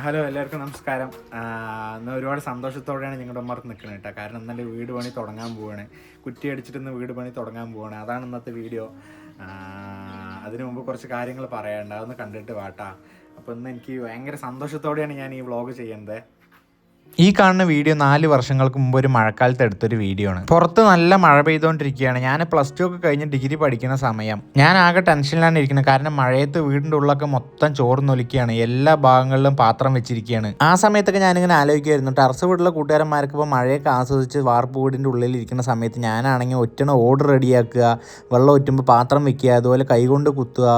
Hello എല്ലാവർക്കും നമസ്കാരം. ഇന്ന് ഒരുപാട് സന്തോഷത്തോടെയാണ് നിങ്ങളുടെ ഉമ്മർക്ക് നിൽക്കുന്നത് കേട്ടോ. കാരണം ഇന്നെ വീട് പണി തുടങ്ങാൻ പോവുകയാണ്. കുറ്റി അടിച്ചിട്ട് ഇന്ന് വീട് പണി തുടങ്ങാൻ പോവുകയാണ്. അതാണ് ഇന്നത്തെ വീഡിയോ. അതിനു മുമ്പ് കുറച്ച് കാര്യങ്ങൾ പറയാനുണ്ട്, അതൊന്ന് കണ്ടിട്ട് വാട്ടാ. അപ്പോൾ ഇന്ന് എനിക്ക് ഭയങ്കര സന്തോഷത്തോടെയാണ് ഞാൻ ഈ വ്ളോഗ് ചെയ്യുന്നത്. ഈ കാണുന്ന വീഡിയോ 4 വർഷങ്ങൾക്ക് മുമ്പ് ഒരു മഴക്കാലത്ത് എടുത്തൊരു വീഡിയോ ആണ്. പുറത്ത് നല്ല മഴ പെയ്തുകൊണ്ടിരിക്കുകയാണ്. ഞാൻ +2 ഒക്കെ കഴിഞ്ഞ് ഡിഗ്രി പഠിക്കുന്ന സമയം. ഞാൻ ആകെ ടെൻഷനിലാണ് ഇരിക്കുന്നത്. കാരണം മഴയത്ത് വീടിൻ്റെ ഉള്ളൊക്കെ മൊത്തം ചോർന്നൊലിക്കുകയാണ്, എല്ലാ ഭാഗങ്ങളിലും പാത്രം വെച്ചിരിക്കുകയാണ്. ആ സമയത്തൊക്കെ ഞാനിങ്ങനെ ആലോചിക്കുമായിരുന്നു, ടെറസ് വീട്ടിലെ കൂട്ടുകാരന്മാർക്ക് ഇപ്പോൾ മഴയൊക്കെ ആസ്വദിച്ച് വാർപ്പ് വീടിൻ്റെ ഉള്ളിൽ ഇരിക്കുന്ന സമയത്ത് ഞാനാണെങ്കിൽ ഒറ്റണ ഓട് റെഡിയാക്കുക, വെള്ളം ഒറ്റുമ്പോൾ പാത്രം വെക്കുക, അതുപോലെ കൈകൊണ്ട് കുത്തുക,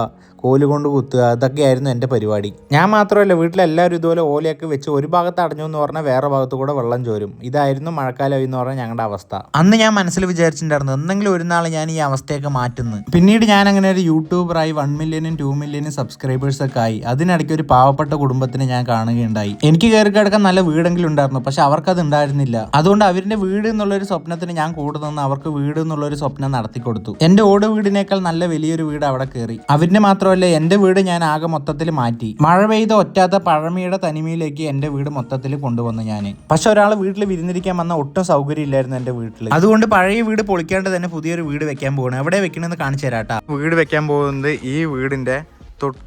കോലുകൊണ്ട് കുത്തുക, ഇതൊക്കെയായിരുന്നു എൻ്റെ പരിപാടി. ഞാൻ മാത്രമല്ല, വീട്ടിലെല്ലാവരും ഇതുപോലെ ഓലയൊക്കെ വെച്ച് ഒരു ഭാഗത്ത് അടഞ്ഞു എന്ന് പറഞ്ഞാൽ വേറെ ഭാഗത്ത് കൂടെ വെള്ളം ചോരും. ഇതായിരുന്നു മഴക്കാലം എന്ന് പറഞ്ഞാൽ ഞങ്ങളുടെ അവസ്ഥ. അന്ന് ഞാൻ മനസ്സിൽ വിചാരിച്ചിട്ടുണ്ടായിരുന്നു, എന്തെങ്കിലും ഒരു നാൾ ഞാൻ ഈ അവസ്ഥയൊക്കെ മാറ്റുന്നു. പിന്നീട് ഞാൻ അങ്ങനെ ഒരു യൂട്യൂബറായി 1 മില്യനും 2 മില്യനും സബ്സ്ക്രൈബേഴ്സൊക്കെ ആയി. അതിനിടയ്ക്ക് ഒരു പാവപ്പെട്ട കുടുംബത്തിനെ ഞാൻ കാണുകയുണ്ടായി. എനിക്ക് കയറി കിടക്കാൻ നല്ല വീടെങ്കിലും ഉണ്ടായിരുന്നു, പക്ഷെ അവർക്കത് ഉണ്ടായിരുന്നില്ല. അതുകൊണ്ട് അവരുടെ വീട് എന്നുള്ളൊരു സ്വപ്നത്തിന് ഞാൻ കൂടെ നിന്ന് അവർക്ക് വീട് എന്നുള്ളൊരു സ്വപ്നം നടത്തി കൊടുത്തു. എൻ്റെ ഓട് വീടിനേക്കാൾ നല്ല വലിയൊരു വീട് അവിടെ കയറി. അവരുടെ മാത്രമല്ല, എൻ്റെ വീട് ഞാൻ ആകെ മൊത്തത്തിൽ മാറ്റി. മഴ പെയ്ത ഒറ്റാത്ത പഴമയുടെ തനിമയിലേക്ക് എൻ്റെ വീട് മൊത്തത്തിൽ കൊണ്ടുവന്നു ഞാൻ. പക്ഷെ ഒരാൾ വീട്ടിൽ വിരുന്നിരിക്കാൻ വന്ന ഒട്ടും സൗകര്യം ഇല്ലായിരുന്നു എൻ്റെ വീട്ടിൽ. അതുകൊണ്ട് പഴയ വീട് പൊളിക്കാണ്ട് തന്നെ പുതിയൊരു വീട് വെക്കാൻ പോകണം. എവിടെ വെക്കണമെന്ന് കാണിച്ചു തരാട്ടാ. വീട് വെക്കാൻ പോകുന്നത് ഈ വീടിൻ്റെ തൊട്ട്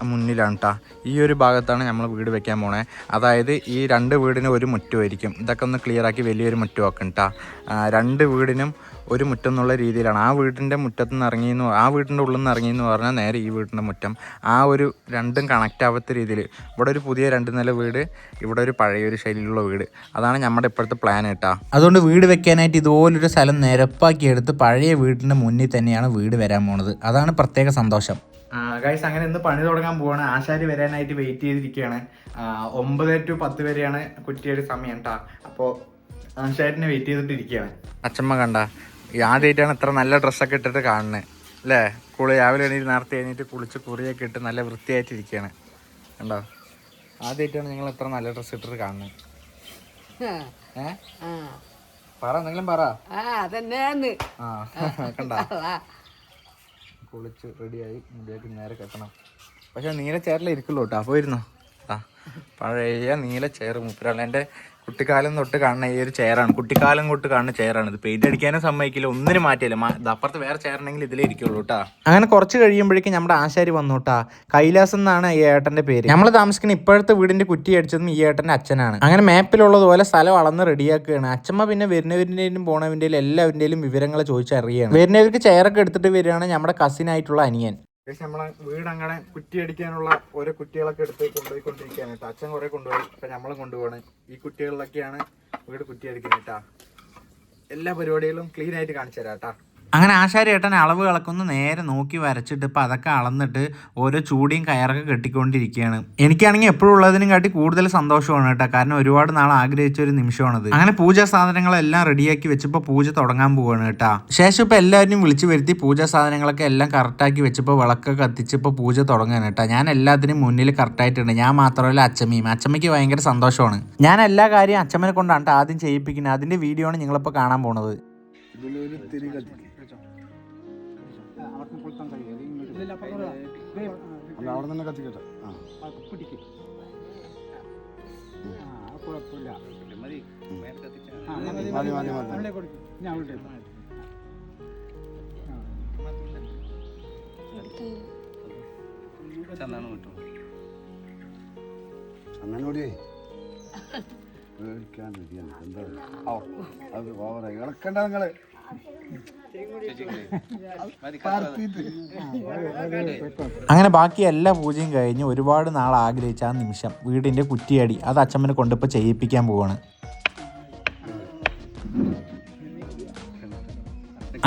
മുന്നിലാണ് കേട്ടോ. ഈ ഒരു ഭാഗത്താണ് നമ്മൾ വീട് വെക്കാൻ പോണേ. അതായത് ഈ 2 വീടിനും ഒരു മുറ്റമായിരിക്കും. ഇതൊക്കെ ഒന്ന് ക്ലിയറാക്കി വലിയൊരു മുറ്റമാക്കും കേട്ടോ. 2 വീടിനും ഒരു മുറ്റം എന്നുള്ള രീതിയിലാണ്. ആ വീടിൻ്റെ മുറ്റത്ത് നിന്ന് ഇറങ്ങിയെന്ന്, ആ വീടിൻ്റെ ഉള്ളിൽ നിന്ന് ഇറങ്ങിയെന്ന് പറഞ്ഞാൽ നേരെ ഈ വീടിൻ്റെ മുറ്റം. ആ ഒരു രണ്ടും കണക്റ്റ് ആവാത്ത രീതിയിൽ ഇവിടെ ഒരു പുതിയ 2 നില വീട്, ഇവിടെ ഒരു പഴയൊരു ശൈലിയിലുള്ള വീട്. അതാണ് നമ്മുടെ ഇപ്പോഴത്തെ പ്ലാൻ കേട്ടോ. അതുകൊണ്ട് വീട് വെക്കാനായിട്ട് ഇതുപോലൊരു സ്ഥലം നിരപ്പാക്കി എടുത്ത് പഴയ വീടിൻ്റെ മുന്നിൽ തന്നെയാണ് വീട് വരാൻ പോണത്. അതാണ് പ്രത്യേക സന്തോഷം. ഗൈസ്, അങ്ങനെ ഇന്ന് പണി തുടങ്ങാൻ പോവാണ്. ആശാരി വരാനായിട്ട് വെയിറ്റ് ചെയ്തിരിക്കുകയാണ്. 9 to 10 വരെയാണ് കുറ്റിയുടെ സമയം കേട്ടോ. അപ്പോൾ ആശാരിനെ വെയിറ്റ് ചെയ്തിട്ടിരിക്കുകയാണ്. അച്ഛമ്മ കണ്ട ആദ്യമായിട്ടാണ് ഇത്ര നല്ല ഡ്രസ്സൊക്കെ ഇട്ടിട്ട് കാണുന്നത് അല്ലേ? രാവിലെ നേരത്തെ എണീറ്റ് കുളിച്ച് കുറിയൊക്കെ ഇട്ട് നല്ല വൃത്തിയായിട്ടിരിക്കുകയാണ് കണ്ടോ. ആദ്യമായിട്ടാണ് നിങ്ങൾ ഇത്ര നല്ല ഡ്രസ്സ് ഇട്ടിട്ട് കാണുന്നത്. പറ, എന്തെങ്കിലും പറ. കണ്ട കുളിച്ച് റെഡിയായി മുടിയായിട്ട് നേരെ കെട്ടണം. പക്ഷെ നീല ചെയറിൽ ഇരിക്കുള്ളൂ കേട്ടോ. അപ്പോൾ ഇരുന്നോ. പഴയ നീല ചെയർ മൂപ്പരാണ്. എൻ്റെ കുട്ടിക്കാലം തൊട്ട് കാണുന്ന ഈ ഒരു ചെയറാണ്. കുട്ടിക്കാലം തൊട്ട് കാണുന്ന ചെയറാണ്. ഇത് പെയിന്റ് അടിക്കാനും സമ്മതിക്കില്ല, ഒന്നിനും മാറ്റിയില്ല. അപ്പുറത്ത് വേറെ ചെയറുണ്ടെങ്കിൽ ഇതിലേ ഇരിക്കുള്ളൂ കേട്ടോ. അങ്ങനെ കുറച്ച് കഴിയുമ്പോഴേക്കും നമ്മുടെ ആശാരി വന്നു കേട്ടാ. കൈലാസ് എന്നാണ് ഈ ഏട്ടൻ്റെ പേര്. നമ്മൾ താമസിക്കുന്ന ഇപ്പോഴത്തെ വീടിന്റെ കുറ്റി അടിച്ചതും ഈ ഏട്ടൻ്റെ അച്ഛനാണ്. അങ്ങനെ മാപ്പിലുള്ളതുപോലെ സ്ഥലം അളന്ന് റെഡിയാക്കുകയാണ്. അച്ഛമ്മ പിന്നെ വരുന്നവരിൻ്റെയും പോണവൻ്റെയും എല്ലാവരുടെയും വിവരങ്ങൾ ചോദിച്ചറിയുകയാണ്. വരുന്നവർക്ക് ചെയറൊക്കെ എടുത്തിട്ട് വരികയാണ് നമ്മുടെ കസിനായിട്ടുള്ള അനിയൻ. നമ്മളെ വീട് അങ്ങനെ കുറ്റി അടിക്കാനുള്ള ഓരോ കുറ്റികളൊക്കെ എടുത്ത് കൊണ്ടുപോയിക്കൊണ്ടിരിക്കുകയാണ് കേട്ടോ. അച്ഛൻ കുറെ കൊണ്ടുപോയി, ഇപ്പൊ നമ്മളെ കൊണ്ടുപോകണം. ഈ കുറ്റികളിലൊക്കെയാണ് വീട് കുറ്റി അടിക്കുന്നത് കേട്ടോ. എല്ലാ പരിപാടികളും ക്ലീൻ ആയിട്ട് കാണിച്ചു തരാം കേട്ടോ. അങ്ങനെ ആശാരി ഏട്ടൻ അളവ് കളക്കൊന്ന് നേരെ നോക്കി വരച്ചിട്ട് ഇപ്പം അതൊക്കെ അളന്നിട്ട് ഓരോ ചൂടിയും കയറൊക്കെ കെട്ടിക്കൊണ്ടിരിക്കുകയാണ്. എനിക്കാണെങ്കിൽ എപ്പോഴും ഉള്ളതിനും കാട്ടി കൂടുതൽ സന്തോഷമാണ് കേട്ടോ. കാരണം ഒരുപാട് നാൾ ആഗ്രഹിച്ച ഒരു നിമിഷമാണത്. അങ്ങനെ പൂജാ സാധനങ്ങളെല്ലാം റെഡിയാക്കി വെച്ചപ്പോൾ പൂജ തുടങ്ങാൻ പോവുകയാണ് കേട്ടോ. ശേഷം ഇപ്പം എല്ലാവരും വിളിച്ചു വരുത്തി പൂജാ സാധനങ്ങളൊക്കെ എല്ലാം കറക്റ്റാക്കി വെച്ചപ്പോൾ വിളക്കൊക്കെ കത്തിച്ചപ്പോൾ പൂജ തുടങ്ങാൻ കേട്ടോ. ഞാൻ എല്ലാത്തിനും മുന്നിൽ കറക്റ്റായിട്ടുണ്ട്. ഞാൻ മാത്രമല്ല, അച്ചമ്മയ്ക്ക് ഭയങ്കര സന്തോഷമാണ്. ഞാൻ എല്ലാ കാര്യവും അച്ചമ്മനെ കൊണ്ടാണ് ആദ്യം ചെയ്യിപ്പിക്കുന്നത്. അതിൻ്റെ വീഡിയോ ആണ് നിങ്ങളിപ്പോൾ കാണാൻ പോണത്. അവിടെ തന്നെ കത്തിക്കട്ടെ. ചന്ദനോടിയേ പേടിക്കാണ്ടിരിക്കുകയാണ്. എന്താ അത് ഓവറായി ഇളക്കണ്ട നിങ്ങള്. അങ്ങനെ ബാക്കി എല്ലാ പൂജയും കഴിഞ്ഞ് ഒരുപാട് നാൾ ആഗ്രഹിച്ച ആ നിമിഷം, വീടിൻ്റെ കുറ്റിയടി, അത് അച്ഛമ്മനെ കൊണ്ടിപ്പോൾ ചെയ്യിപ്പിക്കാൻ പോവാണ്.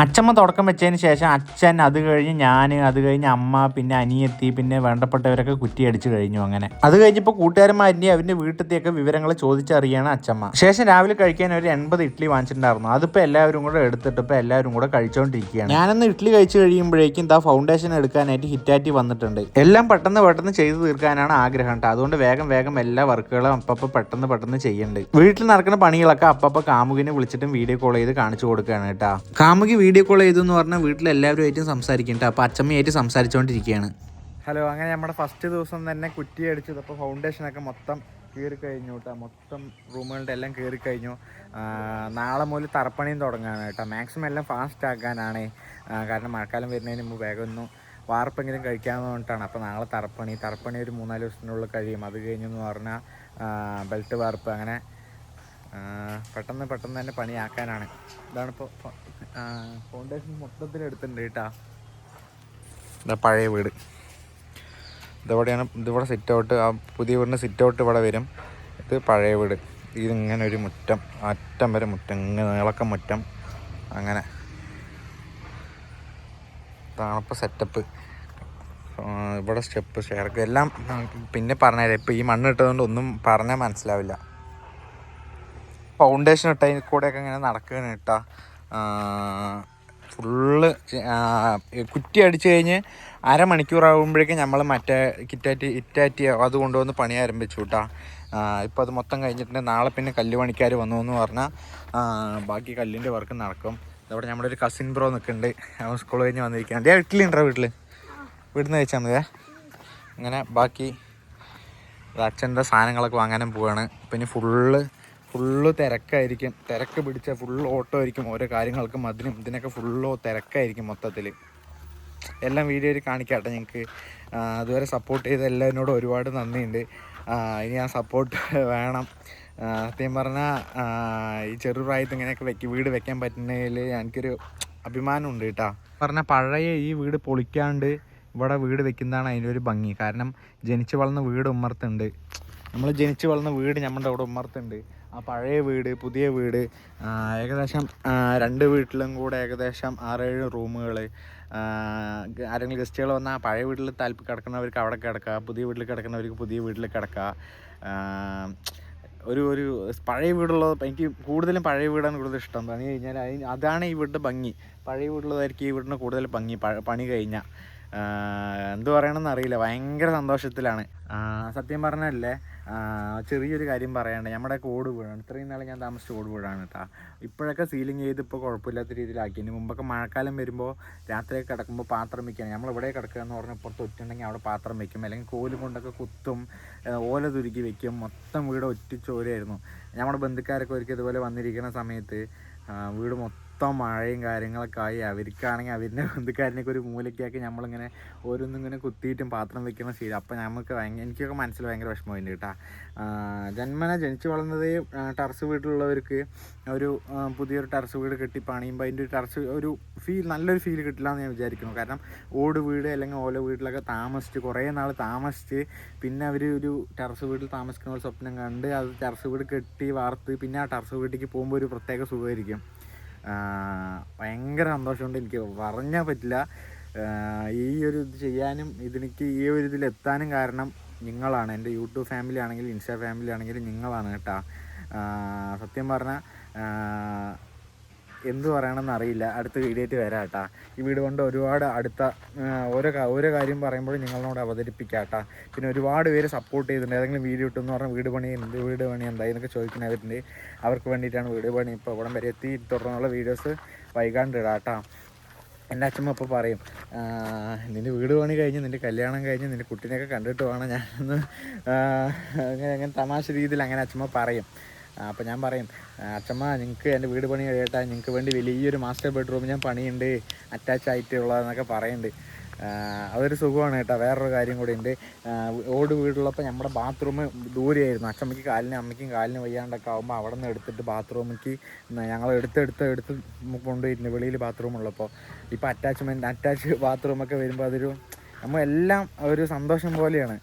അച്ഛമ്മ തുടക്കം വെച്ചതിന് ശേഷം അച്ഛൻ, അത് കഴിഞ്ഞ് ഞാൻ, അത് കഴിഞ്ഞ് അമ്മ, പിന്നെ അനിയത്തി, പിന്നെ വേണ്ടപ്പെട്ടവരൊക്കെ കുറ്റി അടിച്ചു കഴിഞ്ഞു. അങ്ങനെ അത് കഴിഞ്ഞപ്പോൾ കൂട്ടുകാരന്മാരിൻ്റെ അവൻ്റെ വീട്ടിലത്തെയൊക്കെ വിവരങ്ങൾ ചോദിച്ചറിയാണ് അച്ഛമ്മ. ശേഷം രാവിലെ കഴിക്കാൻ ഒരു 80 ഇഡ്ഡലി വാങ്ങിച്ചിട്ടുണ്ടായിരുന്നു. അതിപ്പോൾ എല്ലാവരും കൂടെ എടുത്തിട്ട് ഇപ്പോൾ എല്ലാവരും കൂടെ കഴിച്ചുകൊണ്ടിരിക്കുകയാണ്. ഞാനൊന്ന് ഇഡ്ഡലി കഴിച്ച് കഴിയുമ്പോഴേക്കും ഫൗണ്ടേഷൻ എടുക്കാനായിട്ട് ഹിറ്റാറ്റി വന്നിട്ടുണ്ട്. എല്ലാം പെട്ടെന്ന് ചെയ്തു തീർക്കാനാണ് ആഗ്രഹം കേട്ടോ. അതുകൊണ്ട് വേഗം എല്ലാ വർക്കുകളും അപ്പപ്പോൾ പെട്ടെന്ന് ചെയ്യുന്നുണ്ട്. വീട്ടിൽ നടക്കുന്ന പണികളൊക്കെ അപ്പപ്പോൾ കാമുകിനെ വിളിച്ചിട്ടും വീഡിയോ കോൾ ചെയ്ത് കാണിച്ചു കൊടുക്കുകയാണ് കേട്ടോ. കാമുകി വീഡിയോ കോൾ ചെയ്തു എന്ന് പറഞ്ഞാൽ വീട്ടിലെല്ലാവരുമായിട്ടും സംസാരിക്കുന്നുണ്ട്. അപ്പോൾ അച്ചമ്മയായിട്ട് സംസാരിച്ചുകൊണ്ടിരിക്കുകയാണ്. ഹലോ, അങ്ങനെ നമ്മുടെ ഫസ്റ്റ് ദിവസം തന്നെ കുറ്റി അടിച്ചതപ്പോൾ ഫൗണ്ടേഷനൊക്കെ മൊത്തം കയറി കഴിഞ്ഞു കേട്ടോ. മൊത്തം റൂമുകളുടെ എല്ലാം കയറി കഴിഞ്ഞു. നാളെ മുതൽ തറപ്പണിയും തുടങ്ങാനാണ് കേട്ടോ. മാക്സിമം എല്ലാം ഫാസ്റ്റ് ആക്കാനാണ്. കാരണം മഴക്കാലം വരുന്നതിന് മുമ്പ് വേഗം ഒന്ന് വാർപ്പെങ്കിലും കഴിക്കാമെന്ന് പറഞ്ഞിട്ടാണ്. അപ്പോൾ നാളെ തറപ്പണി ഒരു 3-4 ദിവസത്തിനുള്ളിൽ കഴിയും. അത് കഴിഞ്ഞെന്ന് പറഞ്ഞാൽ ബെൽറ്റ് വാർപ്പ്, അങ്ങനെ പെട്ടെന്ന് തന്നെ പണിയാക്കാനാണ്. ഇതാണിപ്പോൾ ഫൗണ്ടേഷൻ മൊത്തത്തിൽ എടുത്തിട്ടുണ്ട് കേട്ടോ. ഇതാ പഴയ വീട്. ഇതിവിടെ സിറ്റ് ഔട്ട്, ആ പുതിയ വീടിൻ്റെ സിറ്റ് ഔട്ട് ഇവിടെ വരും. ഇത് പഴയ വീട്. ഇതിങ്ങനെ ഒരു മുറ്റം, അറ്റം വരെ മുറ്റം, ഇങ്ങനെ നീളക്കം മുറ്റം. അങ്ങനെ ഇതാണിപ്പോൾ സെറ്റപ്പ്. ഇവിടെ സ്റ്റെപ്പ്, ഷെയർക്ക് എല്ലാം പിന്നെ പറഞ്ഞുതരാം. ഇപ്പോൾ ഈ മണ്ണ് ഇട്ടതുകൊണ്ട് ഒന്നും പറഞ്ഞാൽ മനസ്സിലാവില്ല. ഫൗണ്ടേഷൻ ഇട്ടതിൽ കൂടെയൊക്കെ ഇങ്ങനെ നടക്കുകയാണ് കേട്ടോ. ഫുള്ള് കുറ്റി അടിച്ച് കഴിഞ്ഞ് അരമണിക്കൂറാകുമ്പോഴേക്കും നമ്മൾ മറ്റേ ഇറ്റാറ്റി അത് കൊണ്ടുവന്ന് പണി ആരംഭിച്ചു കേട്ടോ. ഇപ്പോൾ അത് മൊത്തം കഴിഞ്ഞിട്ടുണ്ട്. നാളെ പിന്നെ കല്ല് പണിക്കാർ വന്നു എന്ന് പറഞ്ഞാൽ ബാക്കി കല്ലിൻ്റെ വർക്ക് നടക്കും. അതവിടെ നമ്മുടെ ഒരു കസിൻ ബ്രോ നിൽക്കുന്നുണ്ട്. അവൻ സ്കൂൾ കഴിഞ്ഞ് വന്നിരിക്കുകയാണ്. അതേ വീട്ടിലുണ്ടോ? വീട്ടിൽ നിന്ന് കഴിച്ചാൽ മതിയേ. അങ്ങനെ ബാക്കി അച്ഛൻ്റെ സാധനങ്ങളൊക്കെ വാങ്ങാനും പോവാണ്. പിന്നെ ഫുള്ള് തിരക്കായിരിക്കും. തിരക്ക് പിടിച്ച ഫുള്ള് ഓട്ടോ ആയിരിക്കും. ഓരോ കാര്യങ്ങൾക്കും അതിനും ഇതിനൊക്കെ ഫുള്ളോ തിരക്കായിരിക്കും മൊത്തത്തിൽ. എല്ലാം വീഡിയോയിൽ കാണിക്കാട്ടെ ഞങ്ങൾക്ക്. അതുവരെ സപ്പോർട്ട് ചെയ്ത എല്ലാവരോടും ഒരുപാട് നന്ദിയുണ്ട്. ഇനി ആ സപ്പോർട്ട് വേണം. സത്യം പറഞ്ഞാൽ ഈ ചെറുപ്രായത്തിൽ ഇങ്ങനെയൊക്കെ വീട് വെക്കാൻ പറ്റുന്നതിൽ എനിക്കൊരു അഭിമാനമുണ്ട് കേട്ടോ. പറഞ്ഞാൽ പഴയ ഈ വീട് പൊളിക്കാണ്ട് ഇവിടെ വീട് വെക്കുന്നതാണ് അതിൻ്റെ ഒരു ഭംഗി. കാരണം ജനിച്ച് വളർന്ന വീട് ഉമ്മർത്തുണ്ട്. നമ്മൾ ജനിച്ച് വളർന്ന വീട് നമ്മുടെ അവിടെ ഉമ്മർത്തുണ്ട്. ആ പഴയ വീട്, പുതിയ വീട്, ഏകദേശം 2 വീട്ടിലും കൂടെ ഏകദേശം 6-7 റൂമുകൾ. ആരെങ്കിലും ഗസ്റ്റുകൾ വന്നാൽ പഴയ വീട്ടിൽ കിടക്കുന്നവർക്ക് അവിടെ കിടക്കുക, പുതിയ വീട്ടിൽ കിടക്കുന്നവർക്ക് പുതിയ വീട്ടിൽ കിടക്കുക. ഒരു പഴയ വീടുള്ളത് എനിക്ക് കൂടുതലും പഴയ വീടാണ് കൂടുതൽ ഇഷ്ടം. പണി കഴിഞ്ഞാൽ അതാണ് ഈ വീടിൻ്റെ ഭംഗി. പഴയ വീടുള്ളതായിരിക്കും ഈ വീടിന് കൂടുതൽ ഭംഗി പണി കഴിഞ്ഞാൽ. എന്ത് പറയണമെന്ന് അറിയില്ല. ഭയങ്കര സന്തോഷത്തിലാണ്. സത്യം പറഞ്ഞല്ലേ, ചെറിയൊരു കാര്യം പറയാണ്ട്, നമ്മുടെ ഓട് വീടാണ്. ഇത്രയും നാളെ ഞാൻ താമസിച്ച ഓട് വീടാണ് കേട്ടോ. ഇപ്പോഴൊക്കെ സീലിംഗ് ചെയ്ത് ഇപ്പോൾ കുഴപ്പമില്ലാത്ത രീതിയിലാക്കി. ഇതിന് മുമ്പൊക്കെ മഴക്കാലം വരുമ്പോൾ രാത്രിയൊക്കെ കിടക്കുമ്പോൾ പാത്രം വയ്ക്കുകയാണ്. നമ്മളിവിടെ കിടക്കുക എന്ന് പറഞ്ഞാൽ പുറത്ത് ഒറ്റുണ്ടെങ്കിൽ അവിടെ പാത്രം വയ്ക്കും, അല്ലെങ്കിൽ കോലും കൊണ്ടൊക്കെ കുത്തും, ഓല തുരുക്കി വയ്ക്കും. മൊത്തം വീട് ഒറ്റിച്ചോരായിരുന്നു. നമ്മുടെ ബന്ധുക്കാരൊക്കെ ഒരിക്കൽ ഇതുപോലെ വന്നിരിക്കുന്ന സമയത്ത് വീട് മൊത്തം മഴയും കാര്യങ്ങളൊക്കെ ആയി. അവർക്കാണെങ്കിൽ അവരുടെ ബന്ധുക്കാരനൊക്കെ ഒരു മൂലയ്ക്കാക്കി നമ്മളിങ്ങനെ ഓരോന്നിങ്ങനെ കുത്തിയിട്ടും പാത്രം വെക്കുന്ന ശീലം. അപ്പോൾ നമുക്ക് എനിക്കൊക്കെ മനസ്സിൽ ഭയങ്കര വിഷമമുണ്ട് കേട്ടോ. ജനിച്ച് വളർന്നത് ടെറസ് വീട്ടിലുള്ളവർക്ക് ഒരു പുതിയൊരു ടെറസ് വീട് കെട്ടി പണിയുമ്പോൾ അതിൻ്റെ ഒരു നല്ലൊരു ഫീൽ കിട്ടില്ല എന്ന് ഞാൻ വിചാരിക്കുന്നു. കാരണം ഓട് വീട് അല്ലെങ്കിൽ ഓല വീട്ടിലൊക്കെ താമസിച്ച് കുറേ നാൾ താമസിച്ച് പിന്നെ അവർ ഒരു ടെറസ് വീട്ടിൽ താമസിക്കുന്ന ഒരു സ്വപ്നം കണ്ട് അത് ടെറസ് വീട് കെട്ടി വാർത്ത് പിന്നെ ആ ടെറസ് വീട്ടിലേക്ക് പോകുമ്പോൾ ഒരു പ്രത്യേക സുഖമായിരിക്കും. ഭയങ്കര സന്തോഷമുണ്ട്. എനിക്ക് പറഞ്ഞാൽ പറ്റില്ല. ഈ ഒരു ഇത് ചെയ്യാനും ഇതിലേക്ക് ഈ ഒരു ഇതിലെത്താനും കാരണം നിങ്ങളാണ്. എൻ്റെ യൂട്യൂബ് ഫാമിലി ആണെങ്കിലും ഇൻസ്റ്റാ ഫാമിലി ആണെങ്കിലും നിങ്ങളാണ് കേട്ടോ. സത്യം പറഞ്ഞാൽ എന്ത് പറയണമെന്ന് അറിയില്ല. അടുത്ത വീഡിയോ ആയിട്ട് വരാം കേട്ടോ. ഈ വീഡിയോ കൊണ്ട് ഒരുപാട് ഓരോ കാര്യം പറയുമ്പോഴും നിങ്ങളോട് അവതരിപ്പിക്കാം കേട്ടോ. പിന്നെ ഒരുപാട് പേര് സപ്പോർട്ട് ചെയ്തിട്ടുണ്ട്. ഏതെങ്കിലും വീഡിയോ ഇട്ടെന്ന് പറഞ്ഞാൽ വീട് പണി എന്തായി എന്നൊക്കെ ചോദിക്കുന്നവരുണ്ട്. അവർക്ക് വേണ്ടിയിട്ടാണ് വീട് പണി ഇപ്പോൾ ഇവിടം വരെ എത്തി തുടർന്നുള്ള വീഡിയോസ് വൈകാണ്ട് ഇടാം കേട്ടോ. എൻ്റെ അച്ഛമ്മ ഇപ്പോൾ പറയും, നിൻ്റെ വീട് പണി കഴിഞ്ഞ് നിൻ്റെ കല്യാണം കഴിഞ്ഞ് നിൻ്റെ കുട്ടീനെയൊക്കെ കണ്ടിട്ട് വേണം ഞാനൊന്ന് അങ്ങനെ തമാശ രീതിയിൽ അങ്ങനെ അച്ഛമ്മ പറയും. അപ്പോൾ ഞാൻ പറയും, അച്ഛമ്മ നിങ്ങൾക്ക് എൻ്റെ വീട് പണി കഴിയട്ടെ, നിങ്ങൾക്ക് വേണ്ടി വലിയൊരു മാസ്റ്റർ ബെഡ്റൂം ഞാൻ പണിയുണ്ട് അറ്റാച്ച് ആയിട്ടുള്ളതെന്നൊക്കെ പറയുന്നുണ്ട്. അതൊരു സുഖമാണ് കേട്ടോ. വേറൊരു കാര്യം കൂടി ഉണ്ട്. ഓട് വീടുള്ളപ്പോൾ നമ്മുടെ ബാത്റൂം ദൂരെയായിരുന്നു. അമ്മയ്ക്കും കാലിന് വയ്യാണ്ടൊക്കെ ആകുമ്പോൾ അവിടെ നിന്ന് എടുത്തിട്ട് ബാത്റൂമിലേക്ക് ഞങ്ങൾ എടുത്ത് കൊണ്ടുപോയിട്ടുണ്ട് വെളിയിൽ ബാത്റൂം ഉള്ളപ്പോൾ. ഇപ്പോൾ അറ്റാച്ച് ബാത്റൂമൊക്കെ വരുമ്പോൾ അതൊരു നമ്മളെല്ലാം ഒരു സന്തോഷം പോലെയാണ്.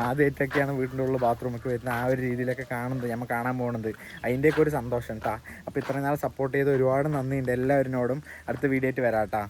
ആദ്യമായിട്ടൊക്കെയാണ് വീട്ടിൻ്റെ ഉള്ള ബാത്റൂമൊക്കെ വരുന്നത്. ആ ഒരു രീതിയിലൊക്കെ നമ്മൾ കാണാൻ പോകുന്നത് അതിൻ്റെയൊക്കെ ഒരു സന്തോഷം കേട്ടോ. അപ്പോൾ ഇത്രയും നാൾ സപ്പോർട്ട് ചെയ്ത് ഒരുപാട് നന്ദിയുണ്ട് എല്ലാവരിനോടും. അടുത്ത വീഡിയോ ആയിട്ട് വരാം കേട്ടോ.